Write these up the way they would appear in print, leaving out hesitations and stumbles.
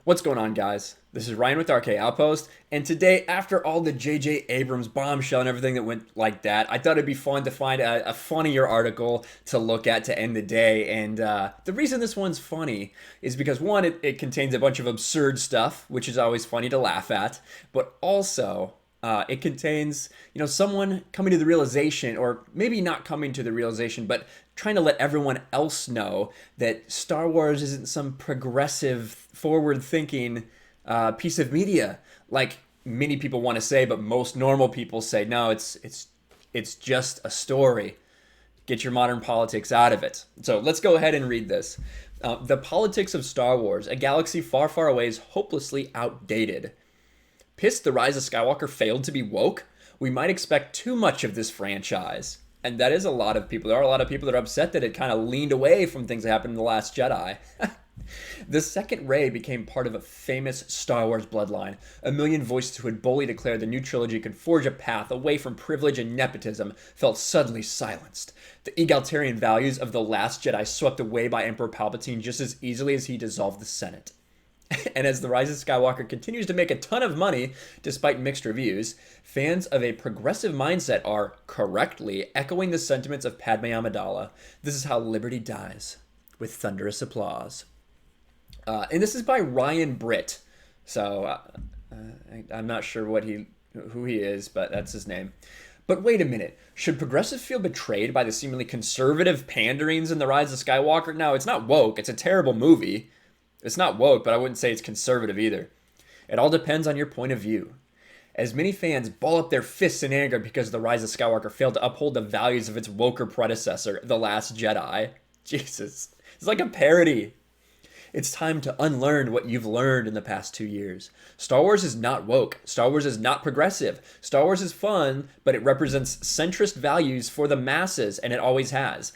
What's going on, guys? This is Ryan with RK Outpost, and today, after all the J.J. Abrams bombshell and everything that went like that, I thought it'd be fun to find a funnier article to look at to end the day. And the reason this one's funny is because, one, it contains a bunch of absurd stuff, which is always funny to laugh at, but also it contains, someone coming to the realization, or maybe not coming to the realization, but trying to let everyone else know that Star Wars isn't some progressive, forward-thinking piece of media, like many people want to say, but most normal people say, no, it's just a story. Get your modern politics out of it. So let's go ahead and read this. The politics of Star Wars, a galaxy far, far away, is hopelessly outdated. Pissed the Rise of Skywalker failed to be woke? We might expect too much of this franchise. And that is a lot of people. There are a lot of people that are upset that it kind of leaned away from things that happened in The Last Jedi. The second Rey became part of a famous Star Wars bloodline. A million voices who had boldly declared the new trilogy could forge a path away from privilege and nepotism felt suddenly silenced. The egalitarian values of The Last Jedi swept away by Emperor Palpatine just as easily as he dissolved the Senate. And as The Rise of Skywalker continues to make a ton of money, despite mixed reviews, fans of a progressive mindset are, correctly, echoing the sentiments of Padme Amidala. This is how liberty dies, with thunderous applause. And this is by Ryan Britt. So, I'm not sure who he is, but that's his name. But wait a minute. Should progressives feel betrayed by the seemingly conservative panderings in The Rise of Skywalker? No, it's not woke. It's a terrible movie. It's not woke, but I wouldn't say it's conservative either. It all depends on your point of view. As many fans ball up their fists in anger because The Rise of Skywalker failed to uphold the values of its woker predecessor, The Last Jedi. Jesus. It's like a parody. It's time to unlearn what you've learned in the past 2 years. Star Wars is not woke. Star Wars is not progressive. Star Wars is fun, but it represents centrist values for the masses, and it always has.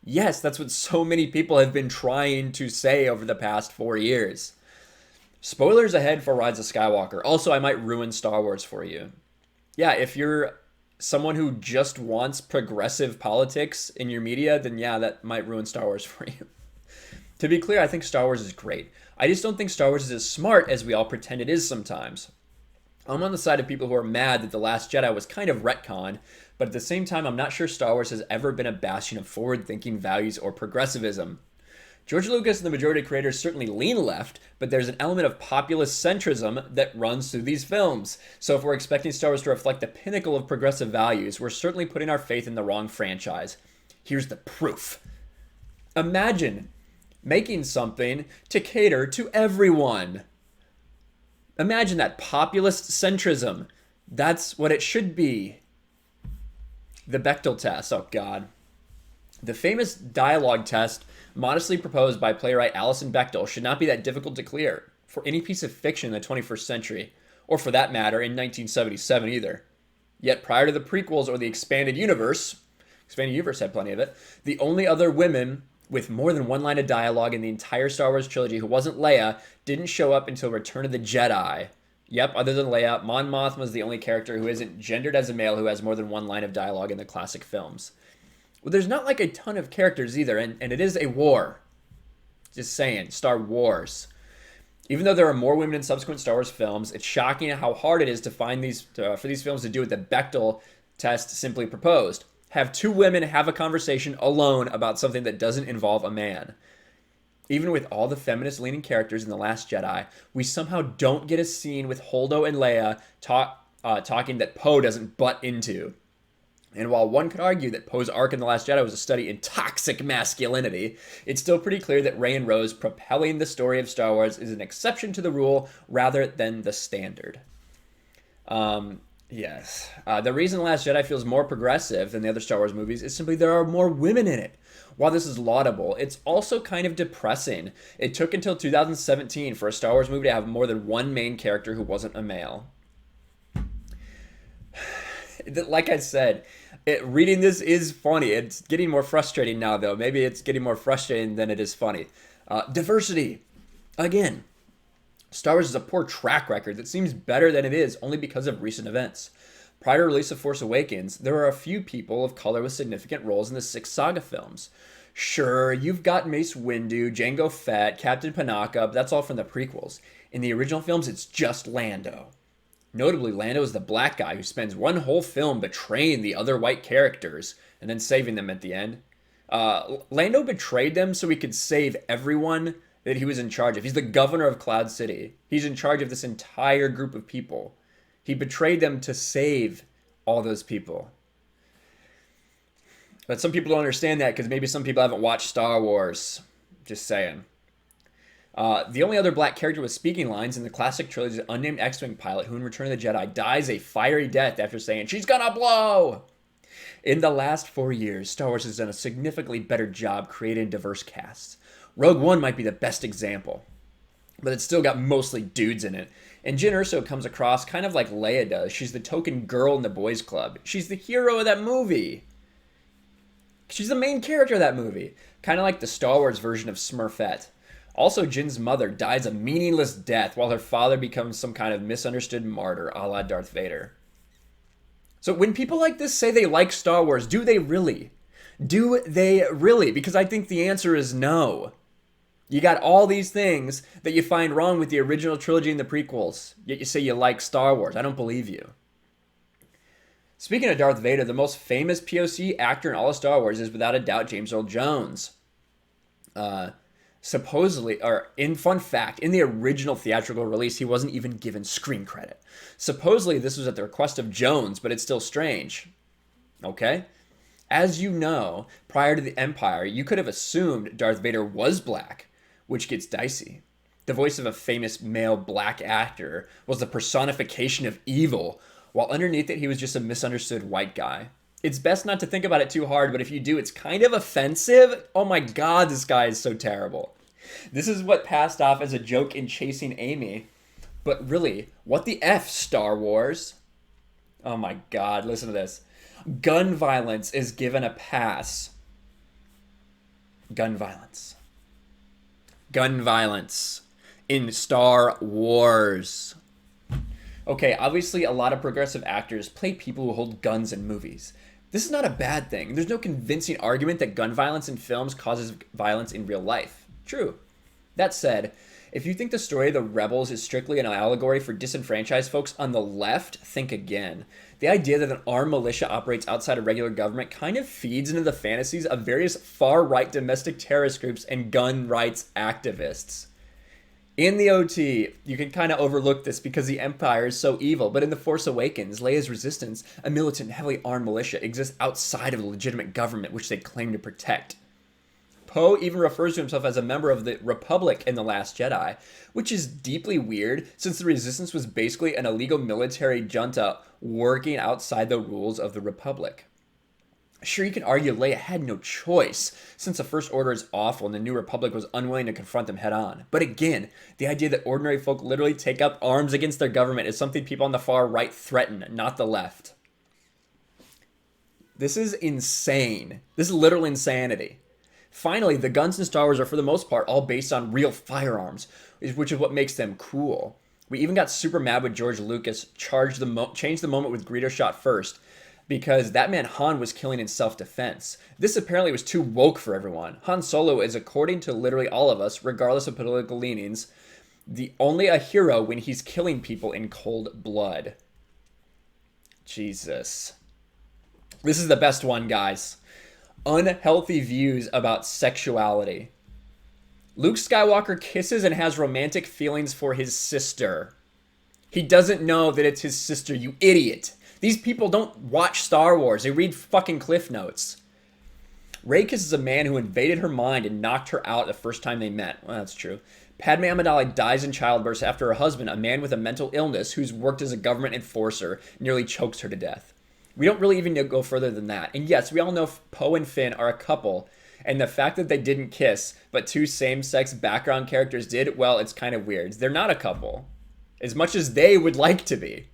Yes, that's what so many people have been trying to say over the past 4 years. Spoilers ahead for Rise of Skywalker. Also, I might ruin Star Wars for you. Yeah, if you're someone who just wants progressive politics in your media, then yeah, that might ruin Star Wars for you. To be clear, I think Star Wars is great. I just don't think Star Wars is as smart as we all pretend it is sometimes. I'm on the side of people who are mad that The Last Jedi was kind of retconned, but at the same time, I'm not sure Star Wars has ever been a bastion of forward-thinking values or progressivism. George Lucas and the majority of creators certainly lean left, but there's an element of populist centrism that runs through these films. So if we're expecting Star Wars to reflect the pinnacle of progressive values, we're certainly putting our faith in the wrong franchise. Here's the proof. Imagine making something to cater to everyone. Imagine that populist centrism. That's what it should be. The Bechdel Test. Oh, God. The famous dialogue test modestly proposed by playwright Alison Bechdel should not be that difficult to clear for any piece of fiction in the 21st century, or for that matter, in 1977 either. Yet prior to the prequels or the expanded universe had plenty of it, the only other women with more than one line of dialogue in the entire Star Wars trilogy who wasn't Leia didn't show up until Return of the Jedi. Yep, other than Leia, Mon Mothma was the only character who isn't gendered as a male who has more than one line of dialogue in the classic films. Well, there's not like a ton of characters either, and it is a war. Just saying, Star Wars. Even though there are more women in subsequent Star Wars films, it's shocking how hard it is to find for these films to do what the Bechdel test simply proposed. Have two women have a conversation alone about something that doesn't involve a man. Even with all the feminist-leaning characters in The Last Jedi, we somehow don't get a scene with Holdo and Leia talking that Poe doesn't butt into. And while one could argue that Poe's arc in The Last Jedi was a study in toxic masculinity, it's still pretty clear that Rey and Rose propelling the story of Star Wars is an exception to the rule rather than the standard. Yes. The reason The Last Jedi feels more progressive than the other Star Wars movies is simply there are more women in it. While this is laudable, it's also kind of depressing. It took until 2017 for a Star Wars movie to have more than one main character who wasn't a male. Like I said, reading this is funny. It's getting more frustrating now, though. Maybe it's getting more frustrating than it is funny. Diversity. Again, Star Wars has a poor track record that seems better than it is only because of recent events. Prior to release of Force Awakens, there were a few people of color with significant roles in the 6 saga films. Sure, you've got Mace Windu, Jango Fett, Captain Panaka, but that's all from the prequels. In the original films, it's just Lando. Notably, Lando is the black guy who spends one whole film betraying the other white characters and then saving them at the end. Lando betrayed them so he could save everyone that he was in charge of. He's the governor of Cloud City. He's in charge of this entire group of people. He betrayed them to save all those people. But some people don't understand that because maybe some people haven't watched Star Wars. Just saying. The only other black character with speaking lines in the classic trilogy is an unnamed X-Wing pilot who in Return of the Jedi dies a fiery death after saying, "She's gonna blow!" In the last 4 years, Star Wars has done a significantly better job creating diverse casts. Rogue One might be the best example, but it's still got mostly dudes in it. And Jyn Erso comes across kind of like Leia does. She's the token girl in the boys' club. She's the hero of that movie. She's the main character of that movie. Kind of like the Star Wars version of Smurfette. Also, Jyn's mother dies a meaningless death while her father becomes some kind of misunderstood martyr a la Darth Vader. So when people like this say they like Star Wars, do they really? Do they really? Because I think the answer is no. You got all these things that you find wrong with the original trilogy and the prequels, yet you say you like Star Wars. I don't believe you. Speaking of Darth Vader, the most famous POC actor in all of Star Wars is without a doubt James Earl Jones. Supposedly, or in fun fact, in the original theatrical release, he wasn't even given screen credit. Supposedly, this was at the request of Jones, but it's still strange. Okay? As you know, prior to the Empire, you could have assumed Darth Vader was black, which gets dicey. The voice of a famous male black actor was the personification of evil, while underneath it, he was just a misunderstood white guy. It's best not to think about it too hard, but if you do, it's kind of offensive. Oh my god, this guy is so terrible. This is what passed off as a joke in Chasing Amy. But really, what the F, Star Wars? Oh my god, listen to this. Gun violence is given a pass. Gun violence. Gun violence in Star Wars. Okay, obviously a lot of progressive actors play people who hold guns in movies. This is not a bad thing. There's no convincing argument that gun violence in films causes violence in real life. True. That said, if you think the story of the rebels is strictly an allegory for disenfranchised folks on the left, think again. The idea that an armed militia operates outside of regular government kind of feeds into the fantasies of various far-right domestic terrorist groups and gun rights activists. In the OT, you can kind of overlook this because the Empire is so evil, but in The Force Awakens, Leia's resistance, a militant, heavily armed militia, exists outside of the legitimate government which they claim to protect. Poe even refers to himself as a member of the Republic in The Last Jedi, which is deeply weird since the Resistance was basically an illegal military junta working outside the rules of the Republic. Sure, you can argue Leia had no choice, since the First Order is awful and the New Republic was unwilling to confront them head on. But again, the idea that ordinary folk literally take up arms against their government is something people on the far right threaten, not the left. This is insane. This is literal insanity. Finally, the guns in Star Wars are for the most part all based on real firearms, which is what makes them cool. We even got super mad when George Lucas changed the moment with Greedo shot first, because that man Han was killing in self-defense. This apparently was too woke for everyone. Han Solo is, according to literally all of us, regardless of political leanings, only a hero when he's killing people in cold blood. Jesus. This is the best one, guys. Unhealthy views about sexuality. Luke Skywalker kisses and has romantic feelings for his sister. He doesn't know that it's his sister, you idiot. These people don't watch Star Wars. They read fucking Cliff Notes. Rey kisses a man who invaded her mind and knocked her out the first time they met. Well, that's true. Padme Amidala dies in childbirth after her husband, a man with a mental illness who's worked as a government enforcer, nearly chokes her to death. We don't really even go further than that. And yes, we all know Poe and Finn are a couple, and the fact that they didn't kiss, but two same-sex background characters did, well, it's kind of weird. They're not a couple, as much as they would like to be.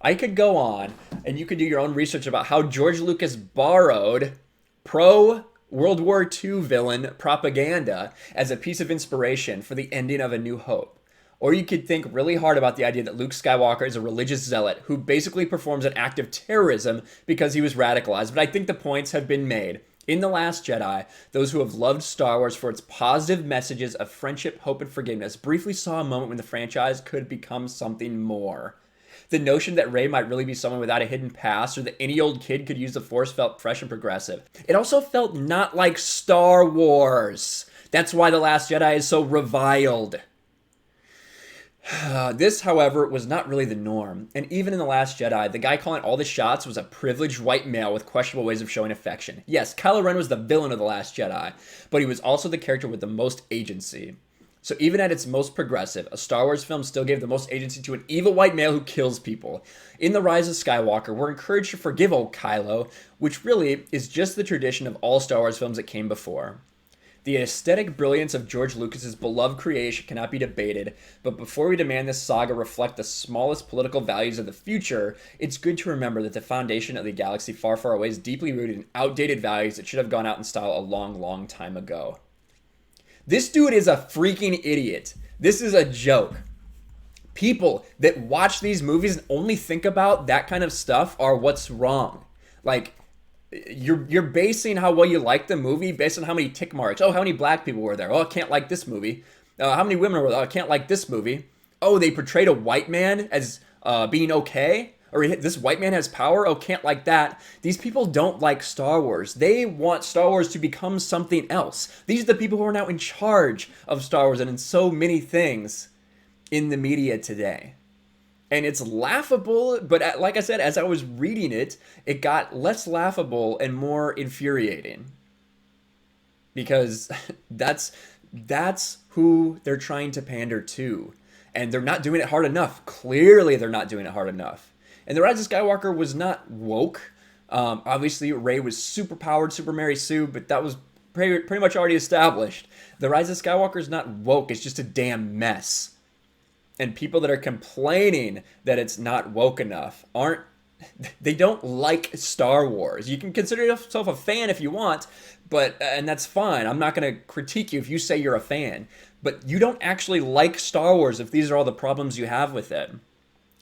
I could go on, and you could do your own research about how George Lucas borrowed pro-World War II villain propaganda as a piece of inspiration for the ending of A New Hope. Or you could think really hard about the idea that Luke Skywalker is a religious zealot who basically performs an act of terrorism because he was radicalized. But I think the points have been made. In The Last Jedi, those who have loved Star Wars for its positive messages of friendship, hope, and forgiveness briefly saw a moment when the franchise could become something more. The notion that Rey might really be someone without a hidden past, or that any old kid could use the Force, felt fresh and progressive. It also felt not like Star Wars. That's why The Last Jedi is so reviled. This, however, was not really the norm, and even in The Last Jedi, the guy calling all the shots was a privileged white male with questionable ways of showing affection. Yes, Kylo Ren was the villain of The Last Jedi, but he was also the character with the most agency. So even at its most progressive, a Star Wars film still gave the most agency to an evil white male who kills people. In The Rise of Skywalker, we're encouraged to forgive old Kylo, which really is just the tradition of all Star Wars films that came before. The aesthetic brilliance of George Lucas's beloved creation cannot be debated, but before we demand this saga reflect the smallest political values of the future, it's good to remember that the foundation of the galaxy far, far away is deeply rooted in outdated values that should have gone out in style a long, long time ago. This dude is a freaking idiot. This is a joke. People that watch these movies and only think about that kind of stuff are what's wrong. Like, you're basing how well you like the movie based on how many tick marks. Oh, how many black people were there? Oh, I can't like this movie. How many women were there? Oh, I can't like this movie. Oh, they portrayed a white man as being okay? Or this white man has power? Oh, can't like that. These people don't like Star Wars. They want Star Wars to become something else. These are the people who are now in charge of Star Wars and in so many things in the media today. And it's laughable, but like I said, as I was reading it, it got less laughable and more infuriating. Because that's who they're trying to pander to. And they're not doing it hard enough. Clearly, they're not doing it hard enough. And The Rise of Skywalker was not woke. Obviously, Rey was super powered, super Mary Sue, but that was pretty much already established. The Rise of Skywalker is not woke. It's just a damn mess. And people that are complaining that it's not woke enough they don't like Star Wars. You can consider yourself a fan if you want, and that's fine. I'm not going to critique you if you say you're a fan, but you don't actually like Star Wars if these are all the problems you have with it.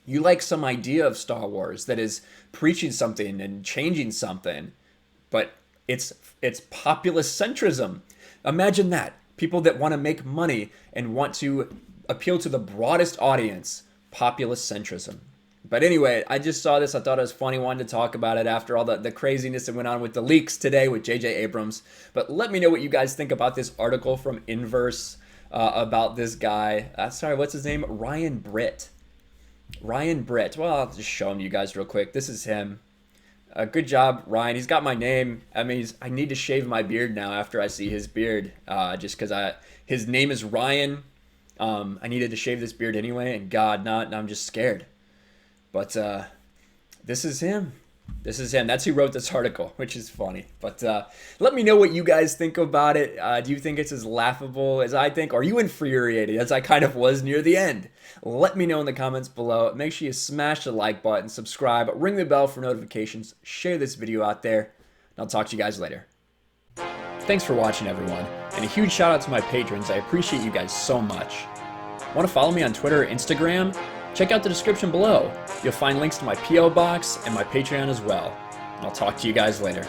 You like some idea of Star Wars that is preaching something and changing something, but it's populist centrism. Imagine that. People that want to make money and want to appeal to the broadest audience, populist centrism. But anyway, I just saw this. I thought it was funny. Wanted to talk about it after all the craziness that went on with the leaks today with J.J. Abrams. But let me know what you guys think about this article from Inverse about this guy. Sorry, what's his name? Ryan Britt. Ryan Britt. Well, I'll just show him to you guys real quick. This is him. Good job, Ryan. He's got my name. I mean, I need to shave my beard now after I see his beard, just because his name is Ryan. I needed to shave this beard anyway, and God, I'm just scared. But this is him. This is him. That's who wrote this article, which is funny. But let me know what you guys think about it. Do you think it's as laughable as I think? Are you infuriated, as I kind of was near the end? Let me know in the comments below. Make sure you smash the like button, subscribe, ring the bell for notifications, share this video out there, and I'll talk to you guys later. Thanks for watching, everyone, and a huge shout out to my patrons. I appreciate you guys so much. Want to follow me on Twitter or Instagram? Check out the description below. You'll find links to my P.O. box and my Patreon as well. And I'll talk to you guys later.